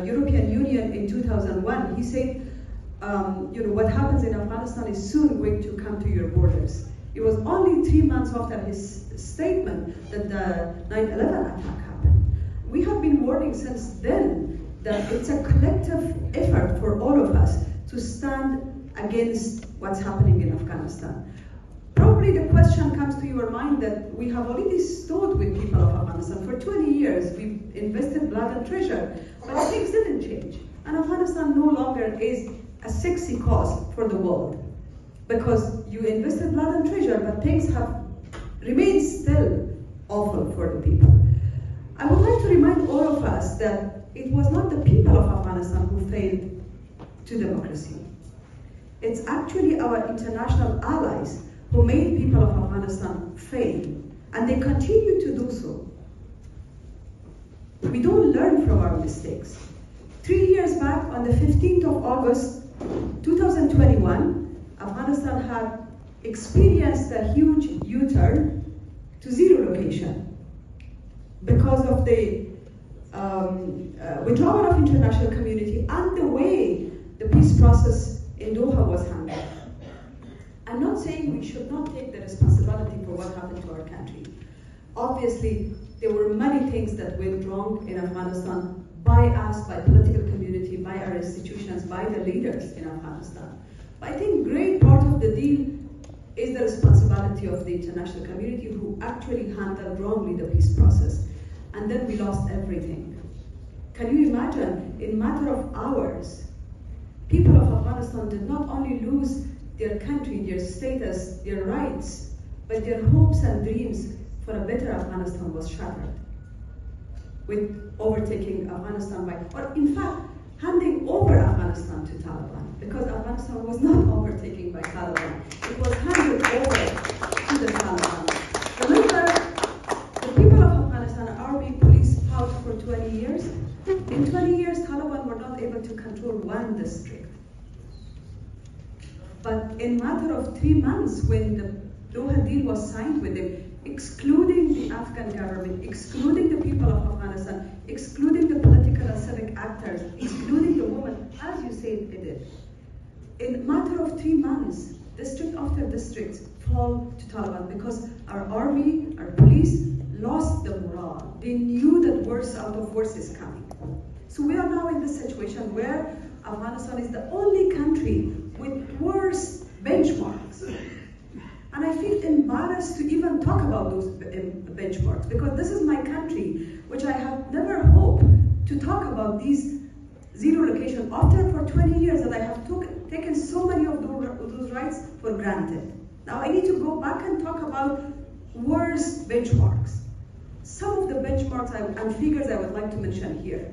European Union in 2001, he said, what happens in Afghanistan is soon going to come to your borders. It was only 3 months after his statement that the 9/11 attack happened. We have been warning since then that it's a collective effort for all of us to stand against what's happening in Afghanistan. Probably the question comes to your mind that we have already stood with people of Afghanistan for 20 years. We've invested blood and treasure, but things didn't change. And Afghanistan no longer is a sexy cause for the world, because you invested blood and treasure, but things have remained still awful for the people. I would like to remind all of us that it was not the people of Afghanistan who failed to democracy. It's actually our international allies who made people of Afghanistan fail, and they continue to do so. We don't learn from our mistakes. 3 years back, on the 15th of August, 2021, Afghanistan had experienced a huge U-turn to zero location because of the withdrawal of international community and the way the peace process in Doha was handled. I'm not saying we should not take the responsibility for what happened to our country. Obviously, there were many things that went wrong in Afghanistan by us, by political community, by our institutions, by the leaders in Afghanistan. But I think great part of the deal is the responsibility of the international community, who actually handled wrongly the peace process. And then we lost everything. Can you imagine, in a matter of hours, people of Afghanistan did not only lose their country, their status, their rights, but their hopes and dreams for a better Afghanistan was shattered with overtaking Afghanistan or in fact, handing over Afghanistan to Taliban, because Afghanistan was not overtaken by Taliban. It was handed over to the Taliban. Remember, the people of Afghanistan are being police out for 20 years. In 20 years, Taliban were not able to control one district. But in a matter of 3 months, when the Doha deal was signed with them, excluding the Afghan government, excluding the people of Afghanistan, excluding the political and civic actors, excluding the women, as you said it did. In a matter of 3 months, district after district fall to Taliban because our army, our police lost the morale. They knew that worse out of worse is coming. So we are now in this situation where Afghanistan is the only country with worse benchmarks. And I feel embarrassed to even talk about those benchmarks, because this is my country, which I have never hoped to talk about these zero location after for 20 years that I have taken so many of those rights for granted. Now I need to go back and talk about worse benchmarks. Some of the benchmarks and figures I would like to mention here.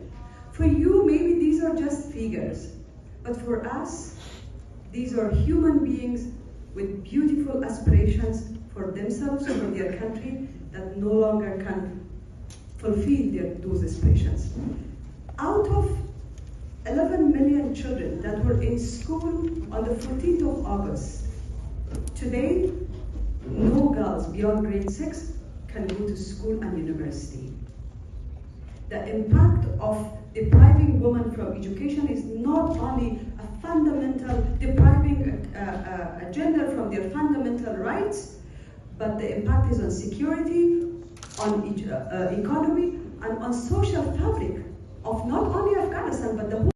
For you, maybe these are just figures, but for us, these are human beings with beautiful aspirations for themselves, for their country, that no longer can fulfill those aspirations. Out of 11 million children that were in school on the 14th of August, today, no girls beyond grade 6 can go to school and university. The impact of depriving women from education is not only a fundamental, depriving a gender from their fundamental rights, but the impact is on security, on economy, and on social fabric of not only Afghanistan, but the whole